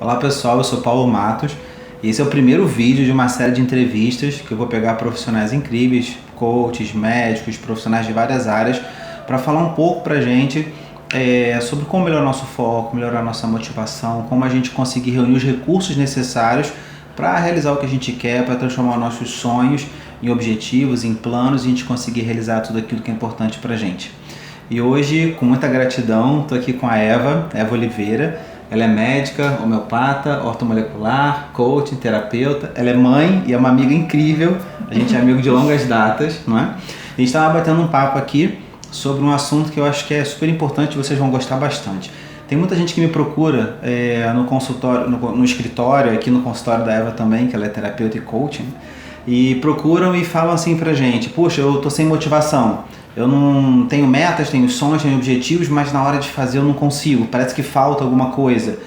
Olá pessoal, eu sou Paulo Matos e esse é o primeiro vídeo de uma série de entrevistas que eu vou pegar profissionais incríveis, coaches, médicos, profissionais de várias áreas para falar um pouco pra gente sobre como melhorar nosso foco, melhorar nossa motivação, como a gente conseguir reunir os recursos necessários para realizar o que a gente quer, para transformar nossos sonhos em objetivos, em planos e a gente conseguir realizar tudo aquilo que é importante pra gente. E hoje, com muita gratidão, estou aqui com a Eva Oliveira. Ela é médica, homeopata, ortomolecular, coach, terapeuta. Ela é mãe e é uma amiga incrível. A gente é amigo de longas datas, não é? A gente estava batendo um papo aqui sobre um assunto que eu acho que é super importante e vocês vão gostar bastante. Tem muita gente que me procura no consultório, no escritório, aqui no consultório da Eva também, que ela é terapeuta e coaching, e procuram e falam assim pra gente: puxa, eu tô sem motivação. Eu não tenho metas, tenho sonhos, tenho objetivos, mas na hora de fazer eu não consigo, parece que falta alguma coisa.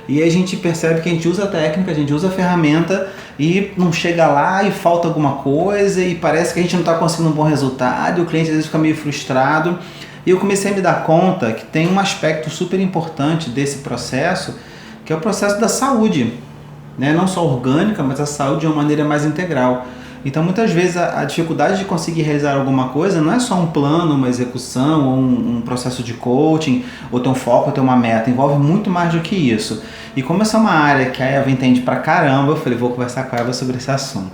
E aí a gente percebe que a gente usa a técnica, a gente usa a ferramenta e não chega lá e falta alguma coisa e parece que a gente não está conseguindo um bom resultado e o cliente às vezes fica meio frustrado. E eu comecei a me dar conta que tem um aspecto super importante desse processo, que é o processo da saúde, né? Não só orgânica, mas a saúde de uma maneira mais integral. Então muitas vezes a dificuldade de conseguir realizar alguma coisa não é só um plano, uma execução, ou um processo de coaching, ou ter um foco, ou ter uma meta, envolve muito mais do que isso. E como essa é uma área que a Eva entende pra caramba, eu falei, vou conversar com a Eva sobre esse assunto.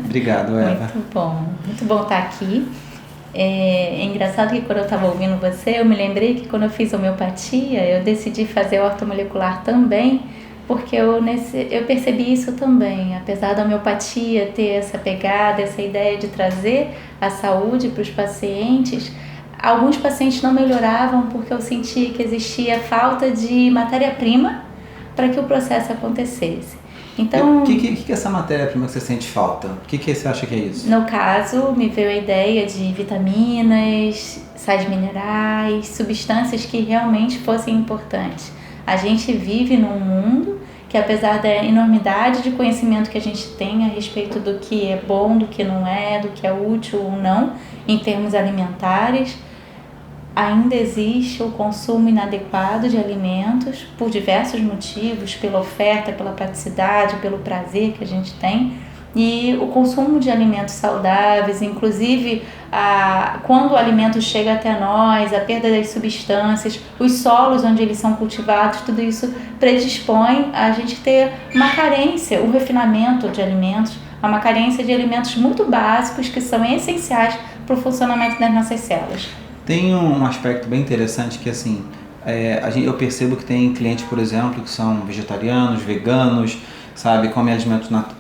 Obrigado, Eva. Muito bom estar aqui. É engraçado que quando eu estava ouvindo você, eu me lembrei que quando eu fiz homeopatia, eu decidi fazer ortomolecular também, porque eu percebi isso também. Apesar da homeopatia ter essa pegada, essa ideia de trazer a saúde para os pacientes, alguns pacientes não melhoravam porque eu sentia que existia falta de matéria-prima para que o processo acontecesse. Então, o que é essa matéria-prima que você sente falta? O que você acha que é isso? No caso, me veio a ideia de vitaminas, sais minerais, substâncias que realmente fossem importantes. A gente vive num mundo que, apesar da enormidade de conhecimento que a gente tem a respeito do que é bom, do que não é, do que é útil ou não, em termos alimentares, ainda existe o consumo inadequado de alimentos por diversos motivos, pela oferta, pela praticidade, pelo prazer que a gente tem. E o consumo de alimentos saudáveis, inclusive quando o alimento chega até nós, a perda das substâncias, os solos onde eles são cultivados, tudo isso predispõe a gente ter uma carência, o refinamento de alimentos, uma carência de alimentos muito básicos que são essenciais para o funcionamento das nossas células. Tem um aspecto bem interessante que assim, eu percebo que tem clientes, por exemplo, que são vegetarianos, veganos, sabe, comem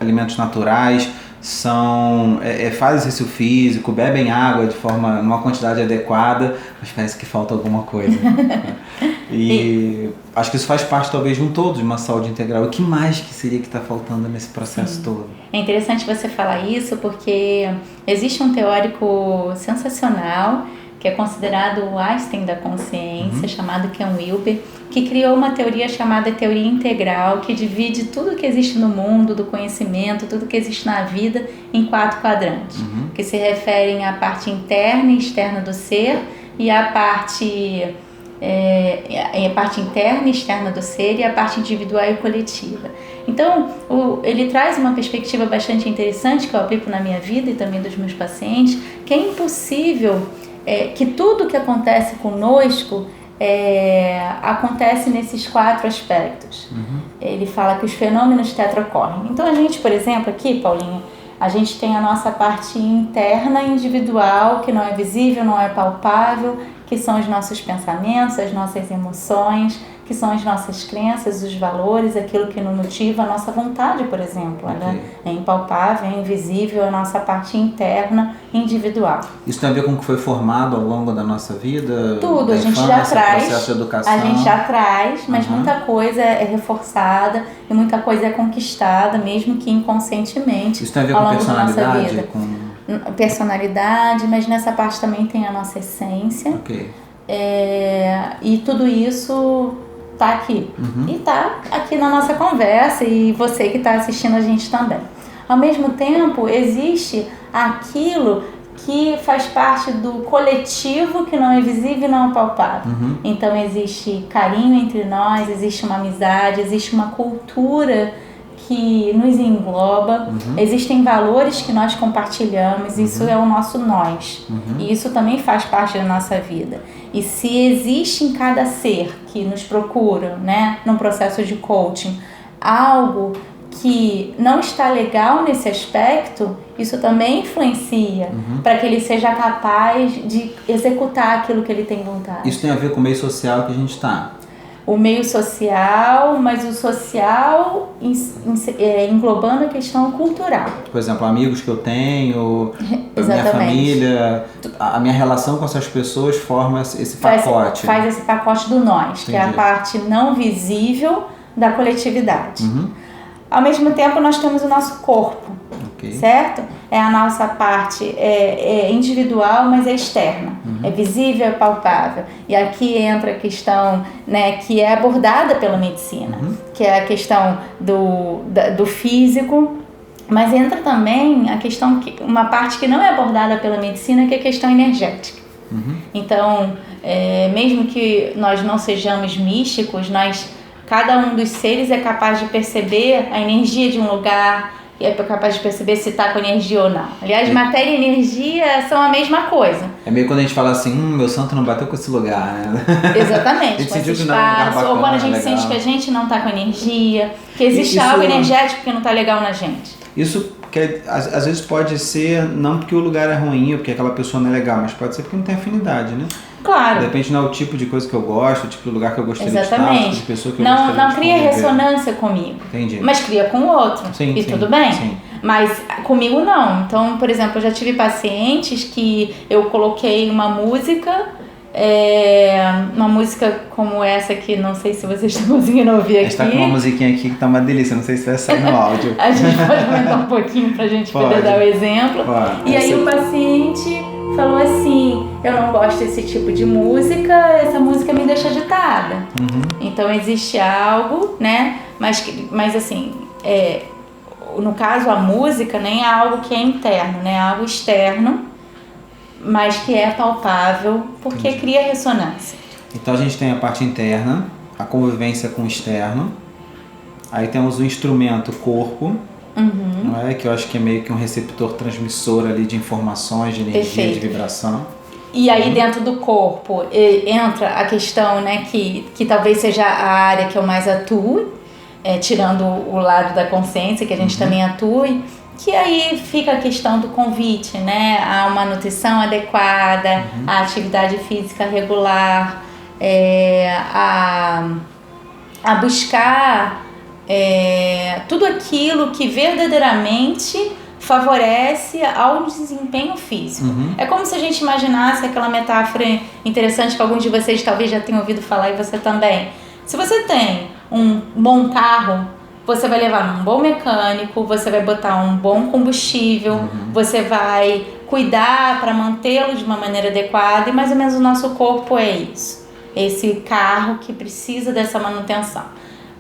alimentos naturais, fazem exercício físico, bebem água numa quantidade adequada, mas parece que falta alguma coisa. E acho que isso faz parte talvez de um todo, de uma saúde integral. O que mais que seria que está faltando nesse processo todo? É interessante você falar isso porque existe um teórico sensacional que é considerado o Einstein da consciência, chamado Ken Wilber, que criou uma teoria chamada teoria integral, que divide tudo que existe no mundo, do conhecimento, tudo que existe na vida, em 4 quadrantes, que se referem à parte interna e externa do ser e à parte interna e externa do ser e a parte individual e coletiva. Então, ele traz uma perspectiva bastante interessante que eu aplico na minha vida e também dos meus pacientes, que é impossível que tudo que acontece conosco acontece nesses 4 aspectos. Ele fala que os fenômenos tetracorrem. Então a gente, por exemplo, aqui, Paulinho, a gente tem a nossa parte interna individual, que não é visível, não é palpável, que são os nossos pensamentos, as nossas emoções, que são as nossas crenças, os valores, aquilo que nos motiva, a nossa vontade, por exemplo. Ela é impalpável, é invisível, a nossa parte interna, individual. Isso tem a ver com o que foi formado ao longo da nossa vida? Tudo, a gente já traz, processo de educação. A gente já traz, mas muita coisa é reforçada e muita coisa é conquistada, mesmo que inconscientemente. Isso tem a ver com personalidade? Personalidade, mas nessa parte também tem a nossa essência. E tudo isso tá aqui. E tá aqui na nossa conversa e você que está assistindo a gente também. Ao mesmo tempo, existe aquilo que faz parte do coletivo que não é visível e não é palpável. Então existe carinho entre nós, existe uma amizade, existe uma cultura que nos engloba, existem valores que nós compartilhamos, isso é o nosso nós, e isso também faz parte da nossa vida. E se existe em cada ser que nos procura, né, num processo de coaching, algo que não está legal nesse aspecto, isso também influencia para que ele seja capaz de executar aquilo que ele tem vontade. Isso tem a ver com o meio social que a gente está. O meio social, mas o social englobando a questão cultural. Por exemplo, amigos que eu tenho, a minha família, a minha relação com essas pessoas forma esse pacote. Faz esse pacote do nós, Entendi. que é a parte não visível da coletividade. Ao mesmo tempo, nós temos o nosso corpo, certo? É a nossa parte individual, mas é externa. É visível, é palpável. E aqui entra a questão, né, que é abordada pela medicina, que é a questão do físico, mas entra também a questão, uma parte que não é abordada pela medicina, que é a questão energética. Então, mesmo que nós não sejamos místicos, cada um dos seres é capaz de perceber a energia de um lugar, é capaz de perceber se está com energia ou não. Aliás, matéria e energia são a mesma coisa. É meio quando a gente fala assim, meu santo não bateu com esse lugar, né? Exatamente, com esse espaço, ou quando a gente sente que a gente não está com energia, que existe algo energético que não está legal na gente. Isso que às vezes pode ser, não porque o lugar é ruim ou porque aquela pessoa não é legal, mas pode ser porque não tem afinidade, né? Claro. Depende do tipo de coisa que eu gosto, o tipo de lugar que eu gostaria de estar, o tipo de pessoa que eu gostaria de não cria ressonância comigo. Entendi. Mas cria com o outro. Sim, tudo bem. Sim. Mas comigo não. Então, por exemplo, eu já tive pacientes que eu coloquei uma música como essa aqui, não sei se vocês estão conseguindo ouvir aqui. A gente tá com uma musiquinha aqui que tá uma delícia, não sei se vai sair no áudio. A gente pode aumentar um pouquinho pra gente poder dar o exemplo. Pode. E aí o paciente falou assim, eu não gosto desse tipo de música, essa música me deixa agitada. Então existe algo, né, mas assim, no caso a música nem é algo que é interno, né, é algo externo, mas que é palpável porque cria ressonância. Então a gente tem a parte interna, a convivência com o externo, aí temos o instrumento corpo, não é? Que eu acho que é meio que um receptor transmissor ali de informações, de energia, de vibração. E aí dentro do corpo entra a questão, né, que talvez seja a área que eu mais atue, tirando o lado da consciência, que a gente também atue, que aí fica a questão do convite, né, a uma nutrição adequada, a atividade física regular, a buscar tudo aquilo que verdadeiramente favorece ao desempenho físico. É como se a gente imaginasse aquela metáfora interessante que alguns de vocês talvez já tenham ouvido falar, e você também. Se você tem um bom carro, você vai levar num bom mecânico, você vai botar um bom combustível, você vai cuidar para mantê-lo de uma maneira adequada, e mais ou menos o nosso corpo é isso. Esse carro que precisa dessa manutenção.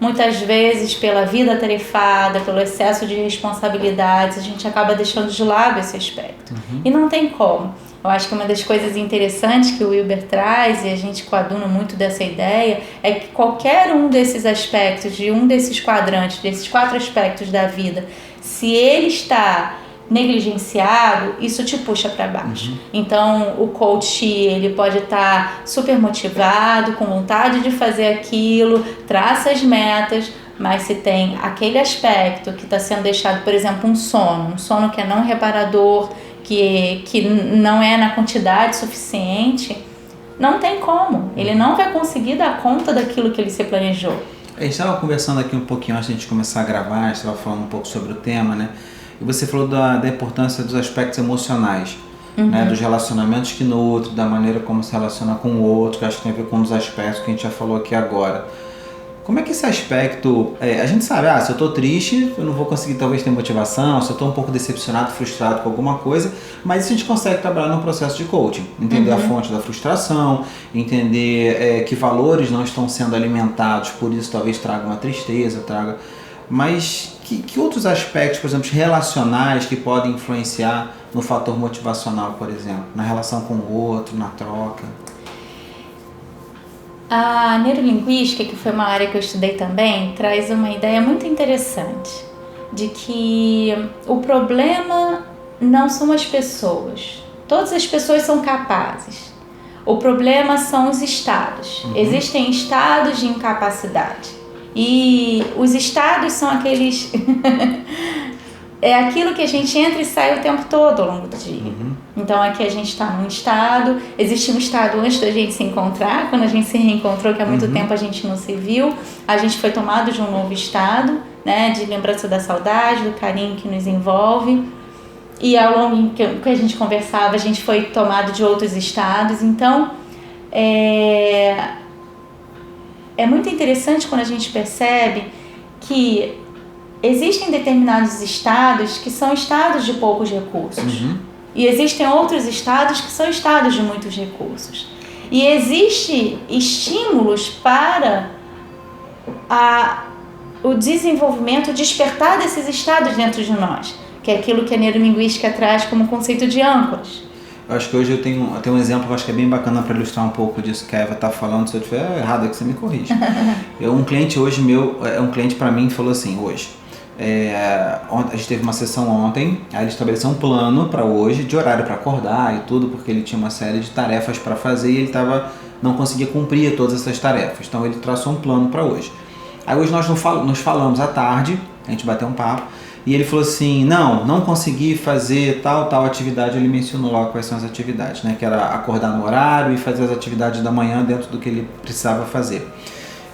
Muitas vezes, pela vida atarefada, pelo excesso de responsabilidades, a gente acaba deixando de lado esse aspecto. E não tem como. Eu acho que uma das coisas interessantes que o Wilber traz, e a gente coaduna muito dessa ideia, é que qualquer um desses aspectos, de um desses quadrantes, desses 4 aspectos da vida, se ele está negligenciado, isso te puxa para baixo. Então, o coach, ele pode estar super motivado, com vontade de fazer aquilo, traça as metas, mas se tem aquele aspecto que está sendo deixado, por exemplo, um sono que é não reparador, que não é na quantidade suficiente, não tem como. Ele não vai conseguir dar conta daquilo que ele se planejou. A gente estava conversando aqui um pouquinho antes de a gente começar a gravar, a gente estava falando um pouco sobre o tema, né? E você falou da importância dos aspectos emocionais, né? Dos relacionamentos que nutro, da maneira como se relaciona com o outro, que acho que tem a ver com um dos aspectos que a gente já falou aqui agora. Como é que esse aspecto... a gente sabe, se eu estou triste, eu não vou conseguir talvez ter motivação, se eu estou um pouco decepcionado, frustrado com alguma coisa, mas isso a gente consegue trabalhar no processo de coaching. Entender a fonte da frustração, entender que valores não estão sendo alimentados, por isso talvez traga uma tristeza, mas que outros aspectos, por exemplo, relacionais que podem influenciar no fator motivacional, por exemplo, na relação com o outro, na troca? A neurolinguística, que foi uma área que eu estudei também, traz uma ideia muito interessante de que o problema não são as pessoas. Todas as pessoas são capazes. O problema são os estados. Existem estados de incapacidade. E os estados são aqueles... é aquilo que a gente entra e sai o tempo todo ao longo do dia. Então aqui a gente está num estado, existe um estado antes da gente se encontrar, quando a gente se reencontrou, que há muito tempo a gente não se viu, a gente foi tomado de um novo estado, né, de lembrança da saudade, do carinho que nos envolve. E ao longo que a gente conversava, a gente foi tomado de outros estados. Então, é muito interessante quando a gente percebe que existem determinados estados que são estados de poucos recursos. E existem outros estados que são estados de muitos recursos. E existem estímulos para o desenvolvimento, o despertar desses estados dentro de nós, que é aquilo que a neurolinguística traz como conceito de âncoras. Eu acho que hoje eu tenho um exemplo que eu acho que é bem bacana para ilustrar um pouco disso que a Eva está falando. Se eu estiver errado, é que você me corrige. Um cliente hoje meu, um cliente para mim falou assim, hoje, a gente teve uma sessão ontem, aí ele estabeleceu um plano para hoje, de horário para acordar e tudo, porque ele tinha uma série de tarefas para fazer e ele não conseguia cumprir todas essas tarefas. Então ele traçou um plano para hoje. Aí hoje nós nos falamos à tarde, a gente bateu um papo, e ele falou assim, não consegui fazer tal atividade. Ele mencionou logo quais são as atividades, né? Que era acordar no horário e fazer as atividades da manhã dentro do que ele precisava fazer.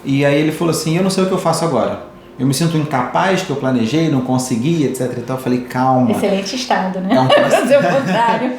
E aí ele falou assim, eu não sei o que eu faço agora. Eu me sinto incapaz, que eu planejei, não consegui, etc. Então eu falei, calma. Excelente estado, né? É um processo. Fazer o contrário.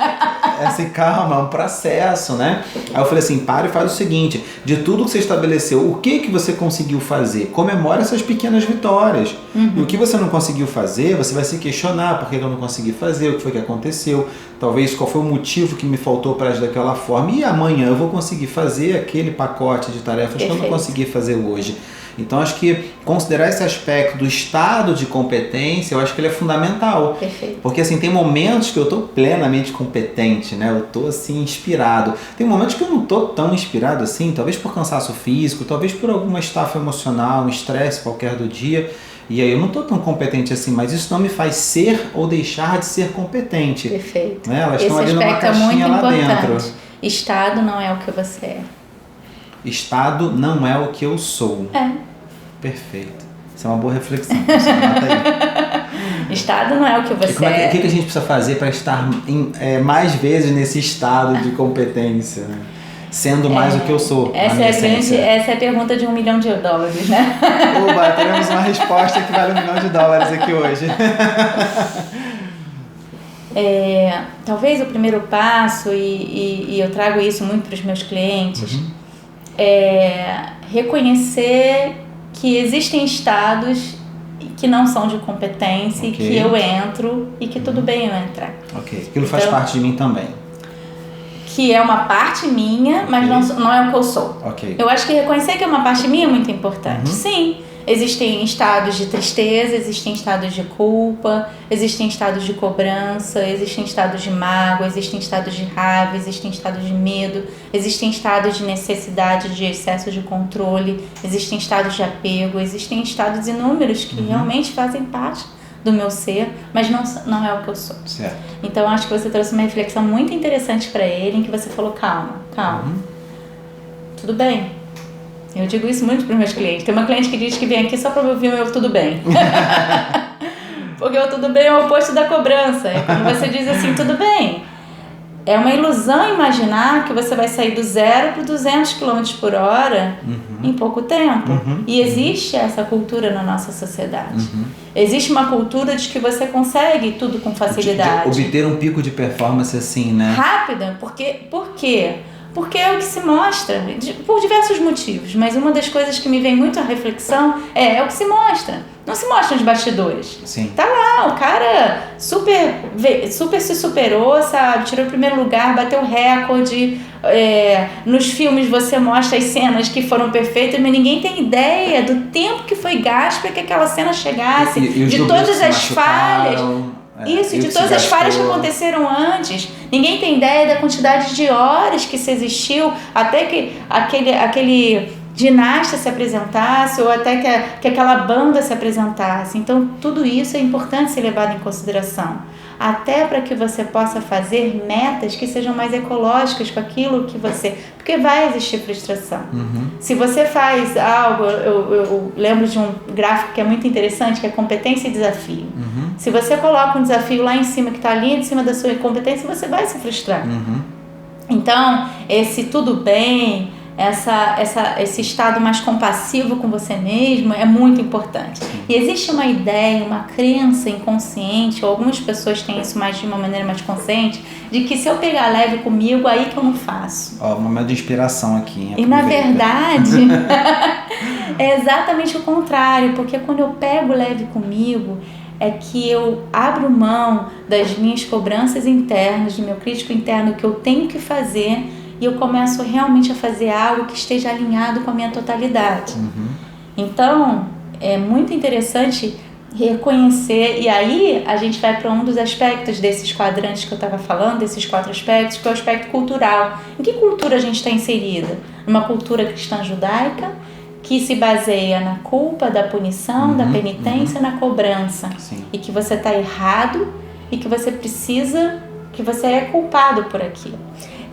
Assim, calma, é um processo, né? Aí eu falei assim, para e faz o seguinte, de tudo que você estabeleceu, o que você conseguiu fazer? Comemora essas pequenas vitórias. E o que você não conseguiu fazer, você vai se questionar, por que eu não consegui fazer, o que foi que aconteceu, talvez qual foi o motivo que me faltou para agir daquela forma, e amanhã eu vou conseguir fazer aquele pacote de tarefas que eu não consegui fazer hoje. Então acho que considerar esse aspecto do estado de competência, eu acho que ele é fundamental. Perfeito. Porque assim, tem momentos que eu estou plenamente competente, né? Eu estou assim inspirado. Tem momentos que eu não estou tão inspirado assim, talvez por cansaço físico, talvez por alguma estafa emocional, um estresse qualquer do dia. E aí eu não estou tão competente assim, mas isso não me faz ser ou deixar de ser competente. Perfeito. Né? Elas estão ali numa caixinha lá dentro. Estado não é o que você é. Estado não é o que eu sou. Perfeito. Isso é uma boa reflexão. Anota aí. Estado não é o que você é. O que a gente precisa fazer para estar mais vezes nesse estado de competência, né? Sendo mais o que eu sou? Essa é a pergunta de $1 milhão, né? Oba, teremos uma resposta que vale $1 milhão aqui hoje. Talvez o primeiro passo, e eu trago isso muito para os meus clientes, reconhecer que existem estados que não são de competência e que eu entro e que tudo bem eu entrar. Aquilo faz parte de mim também. Que é uma parte minha, mas não é o que eu sou. Eu acho que reconhecer que é uma parte minha é muito importante. Sim, existem estados de tristeza, existem estados de culpa, existem estados de cobrança, existem estados de mágoa, existem estados de raiva, existem estados de medo, existem estados de necessidade, de excesso de controle, existem estados de apego, existem estados inúmeros que realmente fazem parte do meu ser, mas não é o que eu sou. Certo. Então acho que você trouxe uma reflexão muito interessante para ele, em que você falou, calma, tudo bem. Eu digo isso muito para os meus clientes. Tem uma cliente que diz que vem aqui só para ouvir o meu tudo bem. Porque o tudo bem é o oposto da cobrança. É quando você diz assim, tudo bem. É uma ilusão imaginar que você vai sair do 0 para 200 km por hora em pouco tempo. E existe essa cultura na nossa sociedade. Existe uma cultura de que você consegue tudo com facilidade. De obter um pico de performance assim, né? Rápida. Por quê? Porque é o que se mostra, por diversos motivos. Mas uma das coisas que me vem muito à reflexão é o que se mostra. Não se mostra nos bastidores. Sim. Tá lá, o cara super se superou, sabe? Tirou o primeiro lugar, bateu recorde. Nos filmes você mostra as cenas que foram perfeitas, mas ninguém tem ideia do tempo que foi gasto para que aquela cena chegasse, e de todas as falhas. Isso, de todas as falhas que aconteceram antes. Ninguém tem ideia da quantidade de horas que se existiu até que aquele ginasta se apresentasse ou até que aquela banda se apresentasse. Então, tudo isso é importante ser levado em consideração. Até para que você possa fazer metas que sejam mais ecológicas com aquilo que você... Porque vai existir frustração. Se você faz algo... Eu lembro de um gráfico que é muito interessante, que é competência e desafio. Se você coloca um desafio lá em cima, que está ali em cima da sua competência, você vai se frustrar. Então, esse tudo bem... Esse estado mais compassivo com você mesmo é muito importante. E existe uma ideia, uma crença inconsciente, ou algumas pessoas têm isso de uma maneira mais consciente, de que se eu pegar leve comigo, aí que eu não faço. Um momento de inspiração aqui. E na verdade, é exatamente o contrário, porque quando eu pego leve comigo, é que eu abro mão das minhas cobranças internas, do meu crítico interno, que eu tenho que fazer, e eu começo realmente a fazer algo que esteja alinhado com a minha totalidade. Então, é muito interessante reconhecer, e aí a gente vai para um dos aspectos desses quadrantes que eu estava falando, desses 4 aspectos, que é o aspecto cultural. Em que cultura a gente está inserida? Numa cultura cristã judaica, que se baseia na culpa, da punição, da penitência, na cobrança. E que você está errado e que você que você é culpado por aquilo.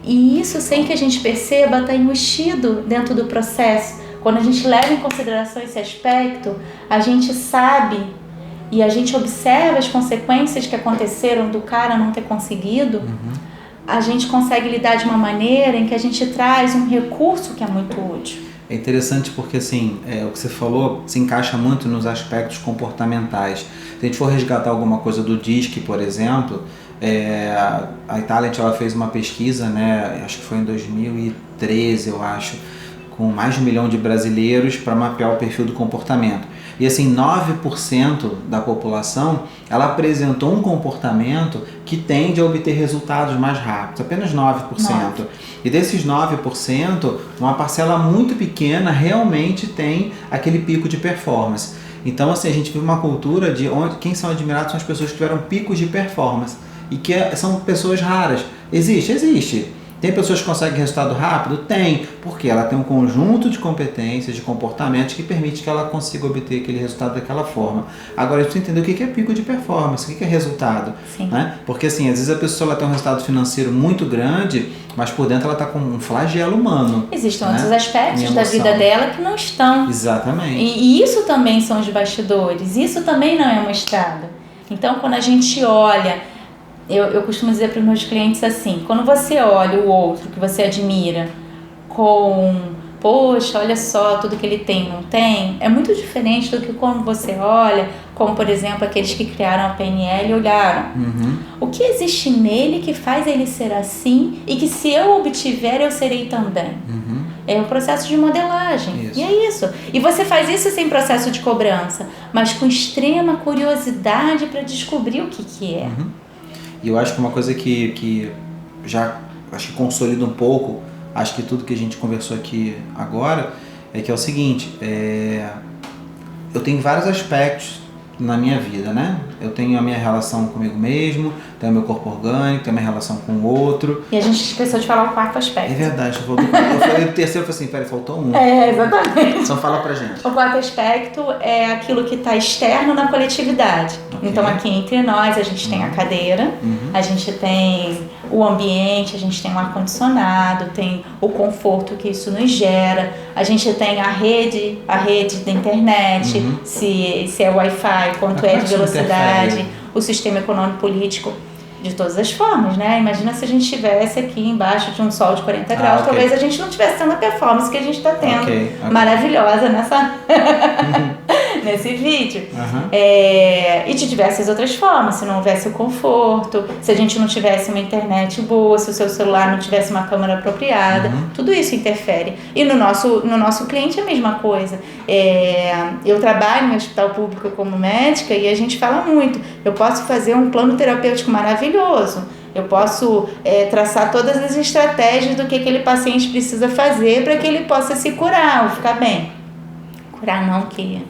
E isso, sem que a gente perceba, está enrustido dentro do processo. Quando a gente leva em consideração esse aspecto, a gente sabe e a gente observa as consequências que aconteceram do cara não ter conseguido, a gente consegue lidar de uma maneira em que a gente traz um recurso que é muito útil. É interessante porque, assim, o que você falou se encaixa muito nos aspectos comportamentais. Se a gente for resgatar alguma coisa do DISC, por exemplo, a Itália ela fez uma pesquisa, né, acho que foi em 2013, eu acho, com mais de 1 milhão de brasileiros para mapear o perfil do comportamento. E assim, 9% da população ela apresentou um comportamento que tende a obter resultados mais rápidos, apenas 9%. E desses 9%, uma parcela muito pequena realmente tem aquele pico de performance. Então, assim, a gente vive uma cultura de onde quem são admirados são as pessoas que tiveram picos de performance e que são pessoas raras. Existe. Tem pessoas que conseguem resultado rápido? Tem, porque ela tem um conjunto de competências, de comportamentos que permite que ela consiga obter aquele resultado daquela forma. Agora, a gente precisa entender o que é pico de performance, o que é resultado. Né? Porque, assim, às vezes a pessoa ela tem um resultado financeiro muito grande, mas por dentro ela está com um flagelo humano. Existem outros aspectos da vida dela que não estão. Exatamente. E isso também são os bastidores, isso também não é mostrado. Então, quando a gente olha... Eu costumo dizer para os meus clientes assim, quando você olha o outro que você admira com, poxa, olha só tudo que ele tem, não tem, é muito diferente do que quando você olha, como por exemplo aqueles que criaram a PNL olharam. O que existe nele que faz ele ser assim e que se eu obtiver eu serei também. É o processo de modelagem. Isso. E é isso. E você faz isso sem processo de cobrança, mas com extrema curiosidade para descobrir o que é. E eu acho que uma coisa que já acho que consolida um pouco, acho que tudo que a gente conversou aqui agora, é que é o seguinte, eu tenho vários aspectos na minha vida, né? Eu tenho a minha relação comigo mesmo, tenho o meu corpo orgânico, tenho a minha relação com o outro. E a gente esqueceu de falar o 4º aspecto. É verdade, eu falei do terceiro, eu falei assim, peraí, faltou um. Exatamente. Então fala pra gente. O 4º aspecto é aquilo que está externo na coletividade. Então aqui entre nós a gente tem a cadeira, a gente tem o ambiente, a gente tem o ar-condicionado, tem o conforto que isso nos gera, a gente tem a rede da internet, se é Wi-Fi, quanto é de velocidade, o sistema econômico político, de todas as formas, né? Imagina se a gente estivesse aqui embaixo de um sol de 40 graus, talvez a gente não tivesse tendo a performance que a gente está tendo, maravilhosa nesse vídeo. E de diversas outras formas, se não houvesse o conforto, se a gente não tivesse uma internet boa, se o seu celular não tivesse uma câmera apropriada, tudo isso interfere. E no nosso cliente é a mesma coisa. Eu trabalho em hospital público como médica e a gente fala muito, eu posso fazer um plano terapêutico maravilhoso, eu posso traçar todas as estratégias do que aquele paciente precisa fazer para que ele possa se curar ou ficar bem. Curar não, que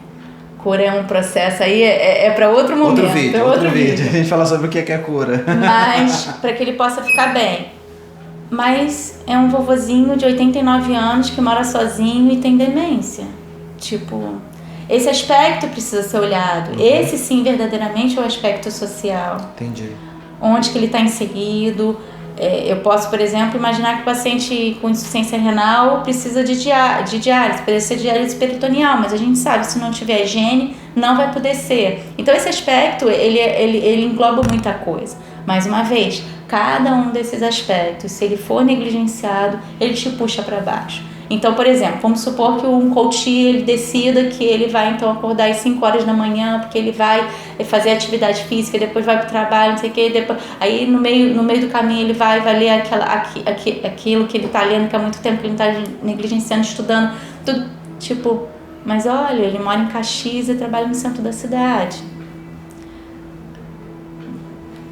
Cura é um processo aí, é para outro momento. Outro vídeo. A gente fala sobre o que é cura. Mas, para que ele possa ficar bem. Mas é um vovozinho de 89 anos que mora sozinho e tem demência. Tipo, esse aspecto precisa ser olhado. Esse sim, verdadeiramente, é o aspecto social. Entendi. Onde que ele está inserido. Eu posso, por exemplo, imaginar que o paciente com insuficiência renal precisa de diálise, precisa ser diálise peritoneal, mas a gente sabe, se não tiver higiene, não vai poder ser. Então esse aspecto, ele engloba muita coisa. Mais uma vez, cada um desses aspectos, se ele for negligenciado, ele te puxa para baixo. Então, por exemplo, vamos supor que um coach ele decida que ele vai então acordar às 5 horas da manhã, porque ele vai fazer atividade física, depois vai para o trabalho, não sei o que, depois, aí no meio do caminho ele vai ler aquilo que ele está lendo, que há muito tempo que ele está negligenciando, estudando, tudo, tipo, mas olha, ele mora em Caxias e trabalha no centro da cidade.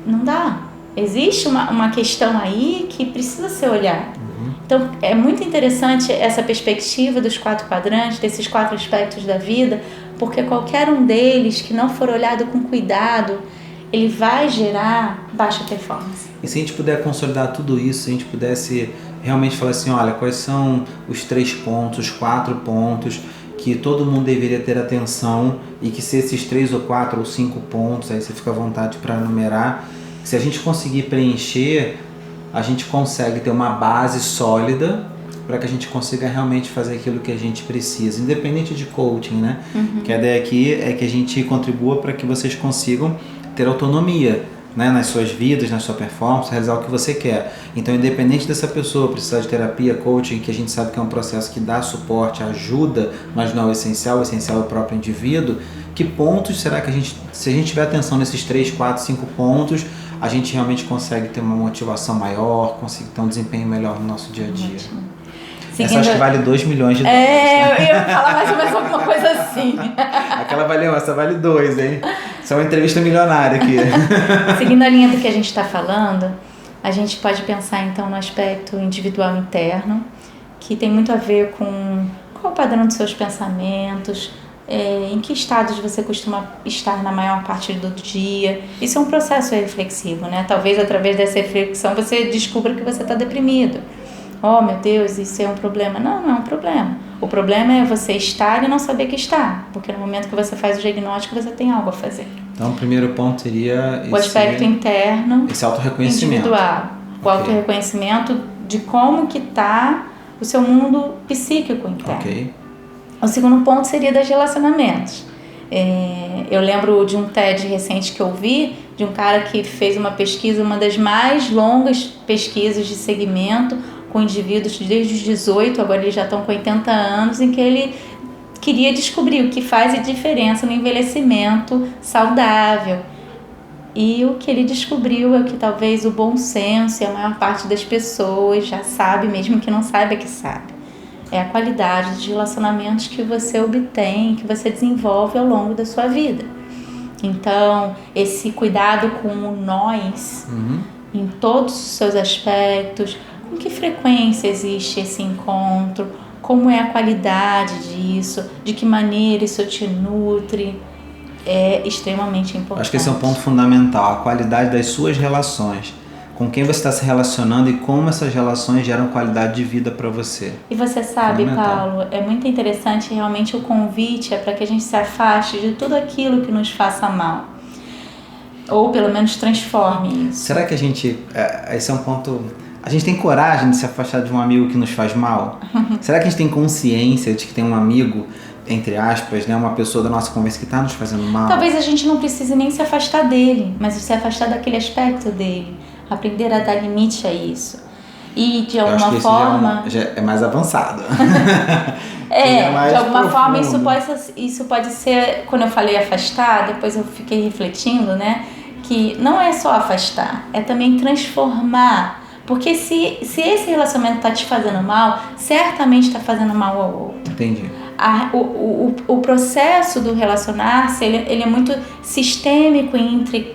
Não dá. Existe uma questão aí que precisa ser olhada. Então, é muito interessante essa perspectiva dos 4 quadrantes, desses 4 aspectos da vida, porque qualquer um deles que não for olhado com cuidado, ele vai gerar baixa performance. E se a gente puder consolidar tudo isso, se a gente pudesse realmente falar assim, olha, quais são os 3 pontos, os 4 pontos que todo mundo deveria ter atenção e que se esses 3 ou 4 ou 5 pontos, aí você fica à vontade para enumerar, se a gente conseguir preencher, a gente consegue ter uma base sólida para que a gente consiga realmente fazer aquilo que a gente precisa, independente de coaching, né? Que a ideia aqui é que a gente contribua para que vocês consigam ter autonomia, né, nas suas vidas, na sua performance, realizar o que você quer. Então, independente dessa pessoa precisar de terapia, coaching, que a gente sabe que é um processo que dá suporte, ajuda, mas não é o essencial é o próprio indivíduo, que pontos será que se a gente tiver atenção nesses 3, 4, 5 pontos, a gente realmente consegue ter uma motivação maior, consegue ter um desempenho melhor no nosso dia a dia. Essa acho que vale 2 milhões de dólares. Eu ia falar mais ou menos alguma coisa assim. Aquela valeu, essa vale 2, hein? Isso é uma entrevista milionária aqui. Seguindo a linha do que a gente está falando, a gente pode pensar então no aspecto individual interno, que tem muito a ver com qual o padrão dos seus pensamentos, em que estados você costuma estar na maior parte do dia. Isso é um processo reflexivo, né? Talvez através dessa reflexão você descubra que você está deprimido. Oh, meu Deus, isso é um problema. Não, não é um problema. O problema é você estar e não saber que está, porque no momento que você faz o diagnóstico, você tem algo a fazer. Então, o primeiro ponto seria o aspecto interno, esse autorreconhecimento. Individual. O autorreconhecimento de como que está o seu mundo psíquico interno. Ok. O segundo ponto seria das relacionamentos. Eu lembro de um TED recente que eu vi, de um cara que fez uma pesquisa, uma das mais longas pesquisas de segmento com indivíduos desde os 18, agora eles já estão com 80 anos, em que ele queria descobrir o que faz diferença no envelhecimento saudável. E o que ele descobriu é que talvez o bom senso e a maior parte das pessoas já sabe, mesmo que não saiba que sabe. É a qualidade dos relacionamentos que você obtém, que você desenvolve ao longo da sua vida. Então, esse cuidado com o nós, em todos os seus aspectos, com que frequência existe esse encontro, como é a qualidade disso, de que maneira isso te nutre, é extremamente importante. Acho que esse é um ponto fundamental, a qualidade das suas relações. Com quem você está se relacionando e como essas relações geram qualidade de vida para você. E você sabe, Paulo, é muito interessante realmente o convite é para que a gente se afaste de tudo aquilo que nos faça mal. Ou pelo menos transforme isso. Será que a gente... esse é um ponto... A gente tem coragem de se afastar de um amigo que nos faz mal? Será que a gente tem consciência de que tem um amigo, entre aspas, né, uma pessoa da nossa conversa que está nos fazendo mal? Talvez a gente não precise nem se afastar dele, mas se afastar daquele aspecto dele. Aprender a dar limite a isso. E de alguma forma... Já é mais avançado. De alguma forma isso pode ser... Quando eu falei afastar, depois eu fiquei refletindo, né? Que não é só afastar, é também transformar. Porque se esse relacionamento está te fazendo mal, certamente está fazendo mal ao outro. Entendi. O processo do relacionar-se, ele é muito sistêmico entre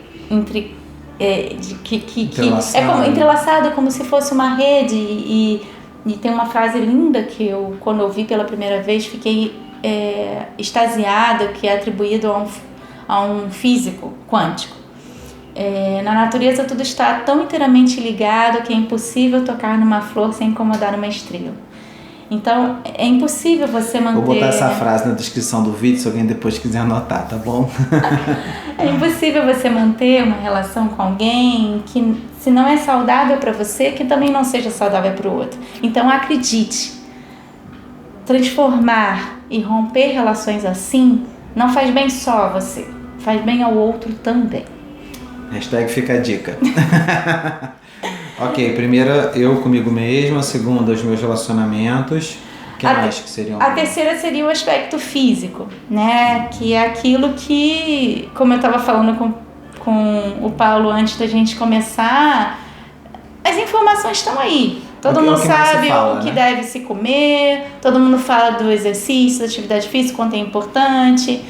é como entrelaçado, como se fosse uma rede, e tem uma frase linda que eu, quando eu vi pela primeira vez, fiquei extasiado que é atribuído a um físico quântico. Na natureza tudo está tão inteiramente ligado que é impossível tocar numa flor sem incomodar uma estrela. Então, é impossível você manter... Vou botar essa frase na descrição do vídeo se alguém depois quiser anotar, tá bom? É impossível você manter uma relação com alguém que, se não é saudável para você, que também não seja saudável para o outro. Então, acredite, transformar e romper relações assim não faz bem só a você, faz bem ao outro também. Hashtag fica a dica. Ok, primeira, eu comigo mesma. Segunda, os meus relacionamentos. O que mais que seriam? A terceira seria o aspecto físico, né? Que é aquilo que, como eu estava falando com o Paulo antes da gente começar, as informações estão aí. Todo mundo sabe o que deve se comer, todo mundo fala do exercício, da atividade física, quanto é importante,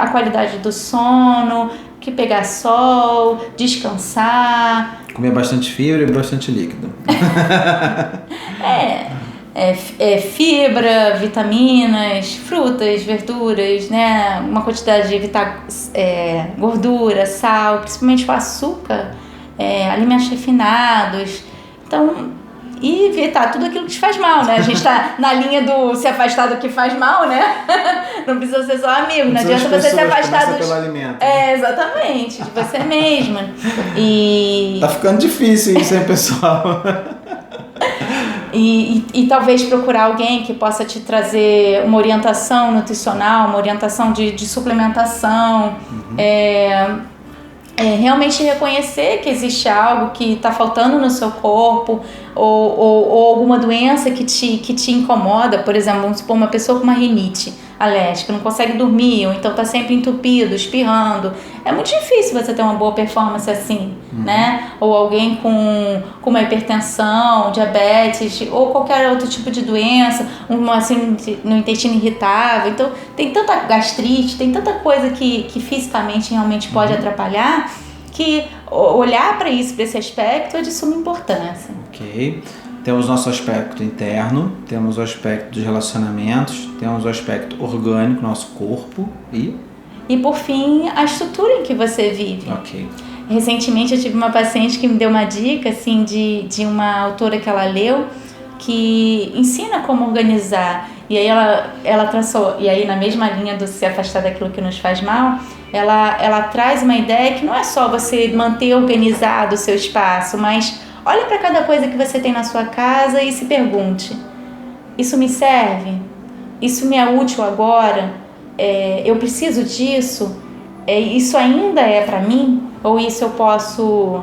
a qualidade do sono, que pegar sol, descansar. Comer bastante fibra e bastante líquido. Fibra, vitaminas, frutas, verduras, né? Uma quantidade de gordura, sal, principalmente o açúcar, alimentos refinados. Então, e evitar tudo aquilo que te faz mal, né? A gente tá na linha do se afastar do que faz mal, né? Não precisa ser só amigo, não adianta você se afastar pelo alimento. Exatamente, de você mesma. E... Tá ficando difícil isso, hein, pessoal? E talvez procurar alguém que possa te trazer uma orientação nutricional, uma orientação de suplementação, realmente reconhecer que existe algo que está faltando no seu corpo ou alguma doença que te incomoda. Por exemplo, vamos supor uma pessoa com uma rinite alérgica, não consegue dormir, ou então está sempre entupido, espirrando. É muito difícil você ter uma boa performance assim, né? Ou alguém com uma hipertensão, diabetes, ou qualquer outro tipo de doença, assim, no intestino irritável. Então, tem tanta gastrite, tem tanta coisa que fisicamente realmente pode atrapalhar, que olhar para isso, para esse aspecto, é de suma importância. Ok. Temos nosso aspecto interno, temos o aspecto dos relacionamentos, temos o aspecto orgânico, nosso corpo e por fim, a estrutura em que você vive. Ok. Recentemente eu tive uma paciente que me deu uma dica assim, de uma autora que ela leu, que ensina como organizar. E aí ela traçou, e aí na mesma linha do se afastar daquilo que nos faz mal, ela traz uma ideia que não é só você manter organizado o seu espaço, mas olhe para cada coisa que você tem na sua casa e se pergunte: isso me serve? Isso me é útil agora? Eu preciso disso? Isso ainda é para mim? Ou isso eu posso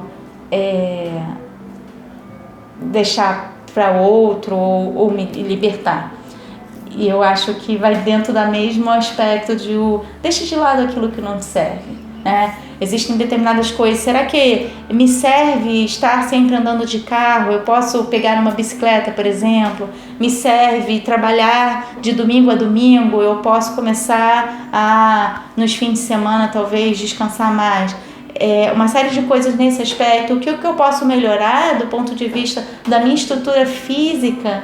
deixar para outro ou me libertar? E eu acho que vai dentro do mesmo aspecto de deixa de lado aquilo que não te serve, né? Existem determinadas coisas. Será que me serve estar sempre andando de carro? Eu posso pegar uma bicicleta, por exemplo? Me serve trabalhar de domingo a domingo? Eu posso começar nos fins de semana, talvez, descansar mais? Uma série de coisas nesse aspecto. O que eu posso melhorar do ponto de vista da minha estrutura física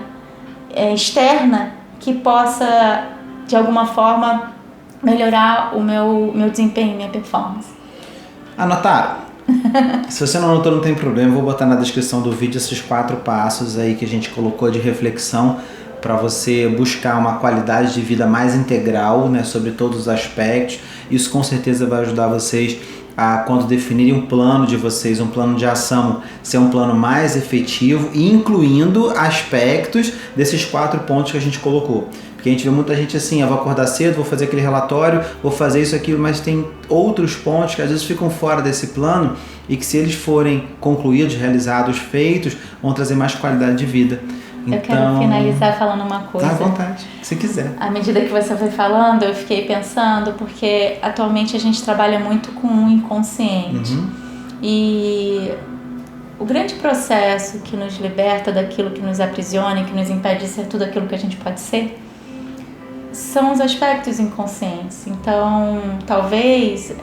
externa que possa, de alguma forma, melhorar o meu desempenho, minha performance? Anotaram? Se você não anotou, não tem problema, eu vou botar na descrição do vídeo esses 4 passos aí que a gente colocou de reflexão para você buscar uma qualidade de vida mais integral, né, sobre todos os aspectos. Isso com certeza vai ajudar vocês a, quando definirem um plano de vocês, um plano de ação, ser um plano mais efetivo, incluindo aspectos desses 4 pontos que a gente colocou. Porque a gente vê muita gente assim, eu vou acordar cedo, vou fazer aquele relatório, vou fazer isso, aquilo, mas tem outros pontos que às vezes ficam fora desse plano e que, se eles forem concluídos, realizados, feitos, vão trazer mais qualidade de vida. Eu quero finalizar falando uma coisa. Tá à vontade, se quiser. À medida que você foi falando, eu fiquei pensando, porque atualmente a gente trabalha muito com o inconsciente. E o grande processo que nos liberta daquilo que nos aprisiona e que nos impede de ser tudo aquilo que a gente pode ser, são os aspectos inconscientes. Então, talvez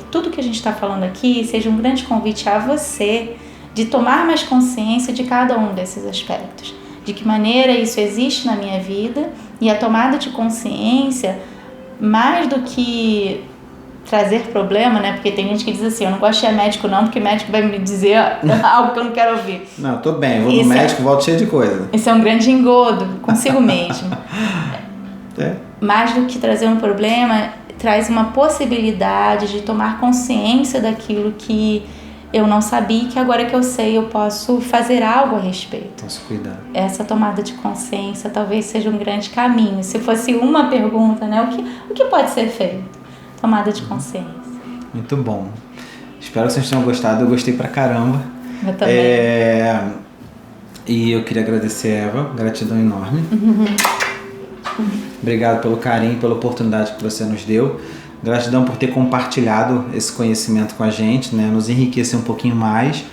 tudo que a gente está falando aqui seja um grande convite a você de tomar mais consciência de cada um desses aspectos. De que maneira isso existe na minha vida E a tomada de consciência, mais do que trazer problema, né? Porque tem gente que diz assim, eu não gosto de ir a médico não, porque médico vai me dizer algo que eu não quero ouvir. Não, tô bem, vou no médico, volto cheio de coisa. Isso é um grande engodo consigo mesmo. É. Mais do que trazer um problema, traz uma possibilidade de tomar consciência daquilo que eu não sabia e que agora que eu sei eu posso fazer algo a respeito. Posso cuidar. Essa tomada de consciência talvez seja um grande caminho. Se fosse uma pergunta, né? O que pode ser feito? Tomada de consciência. Muito bom. Espero que vocês tenham gostado. Eu gostei pra caramba. Eu também. E eu queria agradecer a Eva. Gratidão enorme. Obrigado pelo carinho, pela oportunidade que você nos deu. Gratidão por ter compartilhado esse conhecimento com a gente, né? Nos enriquecer um pouquinho mais.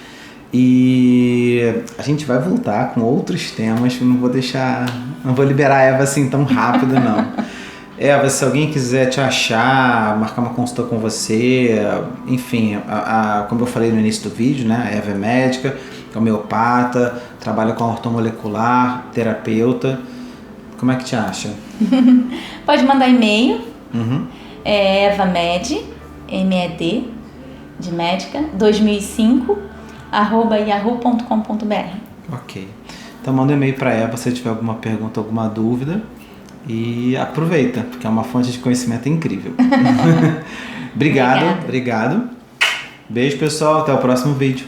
E a gente vai voltar com outros temas. Eu não vou liberar a Eva assim tão rápido, não. Eva, se alguém quiser te achar, marcar uma consulta com você, enfim, como eu falei no início do vídeo, né? A Eva é médica, homeopata, trabalha com ortomolecular, terapeuta. Como é que te acha? Pode mandar e-mail. É EvaMed, MED, de médica, 2005, @yahoo.com.br. Ok. Então manda um e-mail para Eva se tiver alguma pergunta, alguma dúvida. E aproveita, porque é uma fonte de conhecimento incrível. Obrigado. Beijo, pessoal. Até o próximo vídeo.